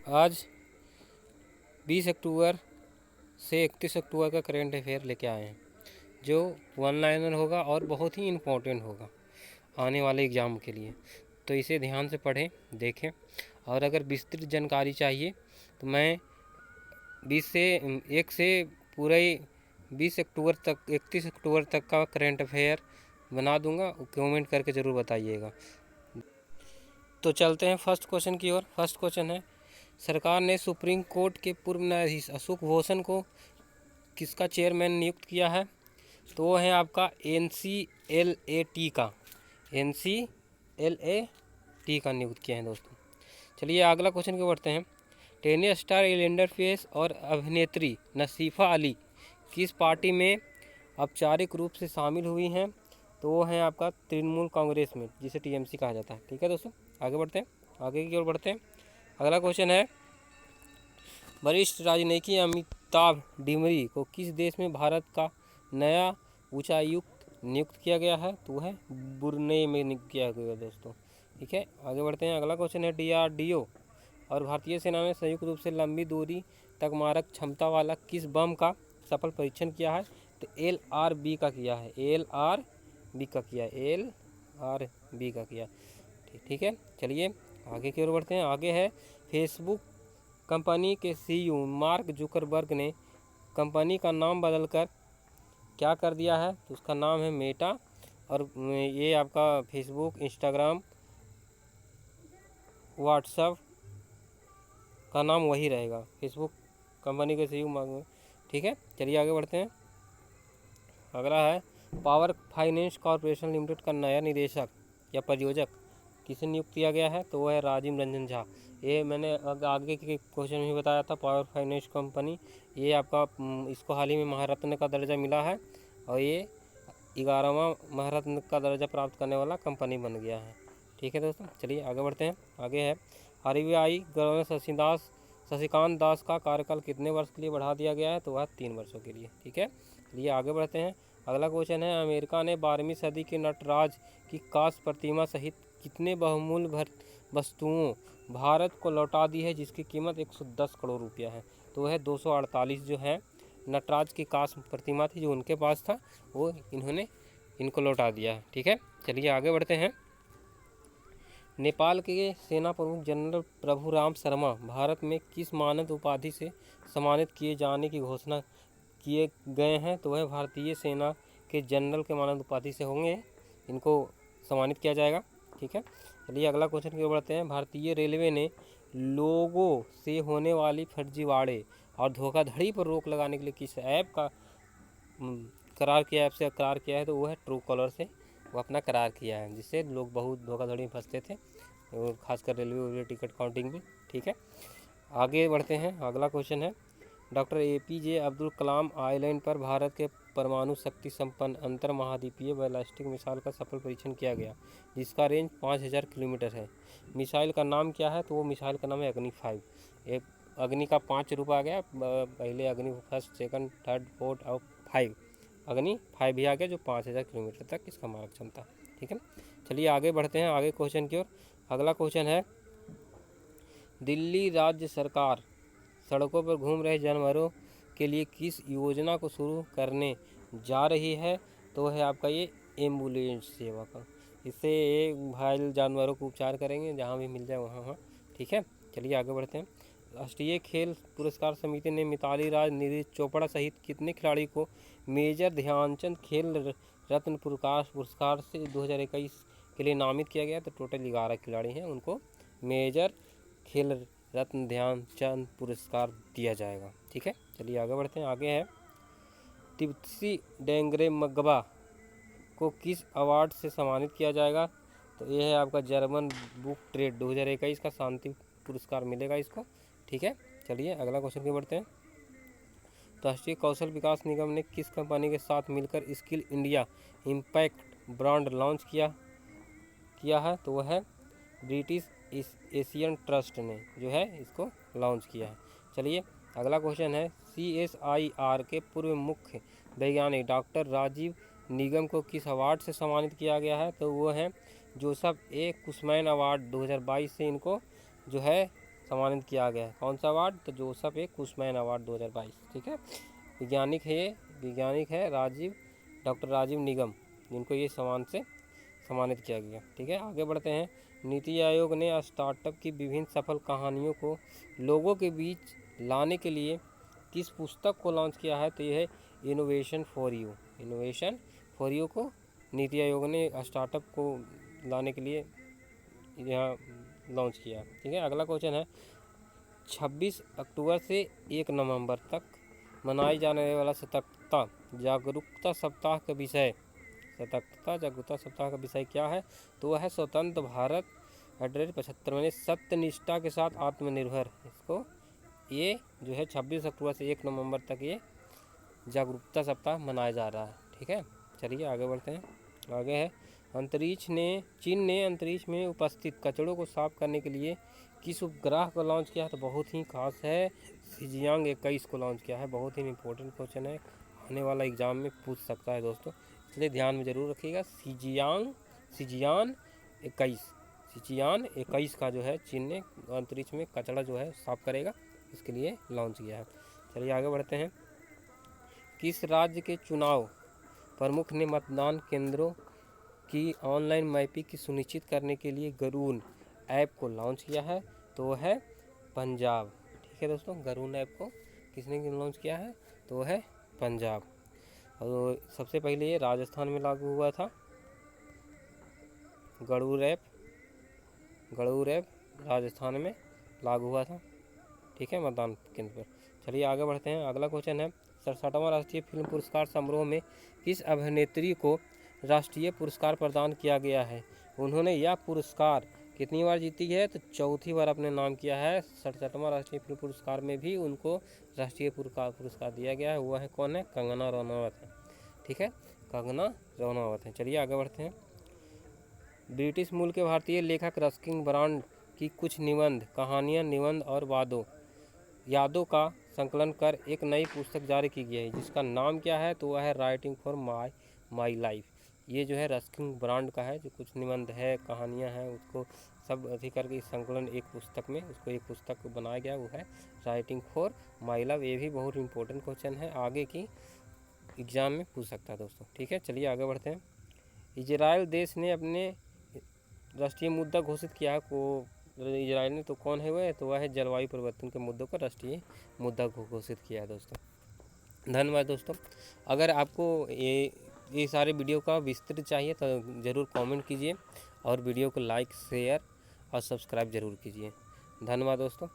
आज 20 अक्टूबर से 31 अक्टूबर का करंट अफेयर लेके आए हैं, जो वन लाइनर होगा और बहुत ही इम्पोर्टेंट होगा आने वाले एग्ज़ाम के लिए। तो इसे ध्यान से पढ़ें, देखें, और अगर विस्तृत जानकारी चाहिए तो मैं 20 से 1 से पूरे 20 अक्टूबर तक 31 अक्टूबर तक का करंट अफेयर बना दूंगा, कमेंट करके ज़रूर बताइएगा। तो चलते हैं फर्स्ट क्वेश्चन की ओर। फर्स्ट क्वेश्चन है, सरकार ने सुप्रीम कोर्ट के पूर्व न्यायाधीश अशोक भूषण को किसका चेयरमैन नियुक्त किया है? तो वो है आपका NCLAT का नियुक्त किया है दोस्तों। चलिए अगला क्वेश्चन की बढ़ते हैं। टेनिस स्टार एलेंडर पेस और अभिनेत्री नसीफा अली किस पार्टी में औपचारिक रूप से शामिल हुई हैं? तो वो है आपका तृणमूल कांग्रेस में, जिसे TMC कहा जाता है। ठीक है दोस्तों, आगे बढ़ते हैं, आगे की ओर बढ़ते हैं। अगला क्वेश्चन है, वरिष्ठ राजनीतिज्ञ अमिताभ डिमरी को किस देश में भारत का नया उच्चायुक्त नियुक्त किया गया है? तो है ब्रुनेई में नियुक्त किया गया दोस्तों। ठीक है, आगे बढ़ते हैं। अगला क्वेश्चन है, DRDO और भारतीय सेना ने संयुक्त रूप से लंबी दूरी तक मारक क्षमता वाला किस बम का सफल परीक्षण किया है? तो LRB का किया है, LRB का किया। ठीक है, चलिए आगे की ओर बढ़ते हैं। आगे है, फेसबुक कंपनी के CEO मार्क जुकरबर्ग ने कंपनी का नाम बदलकर क्या कर दिया है? तो उसका नाम है मेटा, और ये आपका फेसबुक, इंस्टाग्राम, व्हाट्सएप का नाम वही रहेगा, फेसबुक कंपनी के CEO मार्क। ठीक है, चलिए आगे बढ़ते हैं। अगला है, पावर फाइनेंस कॉरपोरेशन लिमिटेड का नया निदेशक या परियोजक किसे नियुक्त किया गया है? तो वह है राजीव रंजन झा। ये मैंने आगे के क्वेश्चन में बताया था, पावर फाइनेंस कंपनी, ये आपका इसको हाल ही में महारत्न का दर्जा मिला है, और ये 11वां महारत्न का दर्जा प्राप्त करने वाला कंपनी बन गया है। ठीक है दोस्तों, चलिए आगे बढ़ते हैं। आगे है, RBI गवर्नर शशिकांत दास का कार्यकाल कितने वर्ष के लिए बढ़ा दिया गया है? तो वह 3 वर्षों के लिए। ठीक है, चलिए आगे बढ़ते हैं। अगला क्वेश्चन है, अमेरिका ने 12वीं सदी के नटराज की कांस्य प्रतिमा सहित कितने बहुमूल्य वस्तुओं भारत को लौटा दी है, जिसकी कीमत 110 करोड़ रुपया है? तो वह 248 जो है नटराज की कांस्य प्रतिमा थी जो उनके पास था, वो इन्होंने इनको लौटा दिया है। ठीक है, चलिए आगे बढ़ते हैं। नेपाल के सेना प्रमुख जनरल प्रभुराम शर्मा भारत में किस मानद उपाधि से सम्मानित किए जाने की घोषणा किए गए हैं? तो वह भारतीय सेना के जनरल के मानद उपाधि से होंगे, इनको सम्मानित किया जाएगा। ठीक है, चलिए अगला क्वेश्चन की ओर बढ़ते हैं। भारतीय रेलवे ने लोगों से होने वाली फर्जीवाड़े और धोखाधड़ी पर रोक लगाने के लिए किस ऐप का करार किया है? तो वो है ट्रू कॉलर से वो अपना करार किया है, जिससे लोग बहुत धोखाधड़ी में फंसते थे, खासकर रेलवे टिकट काउंटिंग में। ठीक है, आगे बढ़ते हैं। अगला क्वेश्चन है, doctor APJ Abdul Kalam island पर भारत के परमाणु शक्ति संपन्न अंतर महाद्वीपीय बैलिस्टिक मिसाइल का सफल परीक्षण किया गया, जिसका रेंज 5000 किलोमीटर है। मिसाइल का नाम क्या है? तो वो मिसाइल का नाम है अग्नि 5। एक अग्नि का 5 रूप आ गया, पहले अग्नि फर्स्ट, सेकंड, थर्ड, फोर्थ और 5, अग्नि 5 भी आ गया, जो 5000 किलोमीटर तक इसका मारक क्षमता। ठीक है, चलिए आगे बढ़ते हैं आगे क्वेश्चन की ओर। अगला क्वेश्चन है, दिल्ली राज्य सरकार सड़कों पर घूम रहे जानवरों के लिए किस योजना को शुरू करने जा रही है? तो है आपका ये एम्बुलेंस सेवा का। इससे ये घायल जानवरों को उपचार करेंगे, जहाँ भी मिल जाए वहाँ। ठीक है, चलिए आगे बढ़ते हैं। राष्ट्रीय खेल पुरस्कार समिति ने मिताली राज, नीरज चोपड़ा सहित कितने खिलाड़ी को मेजर ध्यानचंद खेल रत्न पुरस्कार से 2021 के लिए नामित किया गया? तो टोटल 11 खिलाड़ी हैं, उनको मेजर खेल रत्न ध्यानचंद पुरस्कार दिया जाएगा। ठीक है, चलिए आगे बढ़ते हैं। आगे है, तिप्सी डेंगरे मगबा को किस अवार्ड से सम्मानित किया जाएगा? तो ये है आपका जर्मन बुक ट्रेड 2021 का शांति पुरस्कार मिलेगा इसको। ठीक है, चलिए अगला क्वेश्चन की बढ़ते हैं। राष्ट्रीय कौशल विकास निगम ने किस कंपनी के साथ मिलकर skill India impact brand launch किया है? तो वह है ब्रिटिश एशियन ट्रस्ट ने जो है इसको लॉन्च किया है। चलिए अगला क्वेश्चन है, CSIR के पूर्व मुख्य वैज्ञानिक डॉक्टर राजीव निगम को किस अवार्ड से सम्मानित किया गया है? तो वो है जोसेफ A. कुशमैन अवार्ड 2022 से इनको जो है सम्मानित किया गया है। कौन सा अवार्ड? तो जोसेफ ए कुशमैन अवार्ड 2022। ठीक है, वैज्ञानिक है डॉक्टर राजीव निगम, जिनको ये सम्मान से सम्मानित किया गया। ठीक है, आगे बढ़ते हैं। नीति आयोग ने स्टार्टअप की विभिन्न सफल कहानियों को लोगों के बीच लाने के लिए किस पुस्तक को लॉन्च किया है? तो यह है इनोवेशन फॉर यू को नीति आयोग ने स्टार्टअप को लाने के लिए यहाँ लॉन्च किया। ठीक है, अगला क्वेश्चन है 26 अक्टूबर से 1 नवंबर तक मनाए जाने वाला सतर्कता जागरूकता सप्ताह का विषय क्या है? तो वह है स्वतंत्र भारत 75 सत्यनिष्ठा के साथ आत्मनिर्भर। इसको ये जो है 26 अक्टूबर से 1 नवंबर तक ये जागरूकता सप्ताह मनाया जा रहा है। ठीक है, चलिए आगे बढ़ते हैं। आगे है चीन ने अंतरिक्ष में उपस्थित कचड़ों को साफ करने के लिए किस उपग्रह को लॉन्च किया है? तो बहुत ही खास है, शिजियांग 21 को लॉन्च किया है। बहुत ही इंपॉर्टेंट क्वेश्चन है, आने वाला एग्जाम में पूछ सकता है दोस्तों, इसलिए ध्यान में ज़रूर रखिएगा। शिजियान 21 का जो है चीन ने अंतरिक्ष में कचरा जो है साफ करेगा, इसके लिए लॉन्च किया है। चलिए आगे बढ़ते हैं। किस राज्य के चुनाव प्रमुख ने मतदान केंद्रों की ऑनलाइन मैपिंग की सुनिश्चित करने के लिए गरून ऐप को लॉन्च किया है? तो है पंजाब। ठीक है दोस्तों, गरून ऐप को किसने लॉन्च किया है? तो है पंजाब। और सबसे पहले ये राजस्थान में लागू हुआ था, गरूर ऐप राजस्थान में लागू हुआ था। ठीक है, मतदान केंद्र पर। चलिए आगे बढ़ते हैं। अगला क्वेश्चन है 67वां राष्ट्रीय फिल्म पुरस्कार समारोह में किस अभिनेत्री को राष्ट्रीय पुरस्कार प्रदान किया गया है? उन्होंने यह पुरस्कार कितनी बार जीती है? तो चौथी बार अपने नाम किया है। 67वां राष्ट्रीय फिल्म पुरस्कार में भी उनको राष्ट्रीय पुरस्कार दिया गया है। वह है कौन है? कंगना रनौत है। ठीक है, कंगना रनौत है। चलिए आगे बढ़ते हैं। ब्रिटिश मूल के भारतीय लेखक रस्किन ब्रांड की कुछ निबंध, कहानियाँ, निबंध और यादों का संकलन कर एक नई पुस्तक जारी की गई है, जिसका नाम क्या है? तो वह है राइटिंग फॉर माई लाइफ। ये जो है रस्किन ब्रांड का है, जो कुछ निबंध है, कहानियाँ हैं, उसको सब अभी करके संकलन एक पुस्तक में उसको एक पुस्तक बनाया गया, वो है राइटिंग फॉर माई लाइफ। ये भी बहुत इंपॉर्टेंट क्वेश्चन है, आगे की एग्ज़ाम में पूछ सकता है दोस्तों। ठीक है, चलिए आगे बढ़ते हैं। इजराइल देश ने अपने राष्ट्रीय मुद्दा घोषित किया को इजराइल ने, तो कौन है वह? तो वह है जलवायु परिवर्तन के मुद्दों को राष्ट्रीय मुद्दा घोषित किया है दोस्तों। धन्यवाद दोस्तों। अगर आपको ये सारे वीडियो का विस्तृत चाहिए तो ज़रूर कमेंट कीजिए और वीडियो को लाइक, शेयर और सब्सक्राइब ज़रूर कीजिए। धन्यवाद दोस्तों।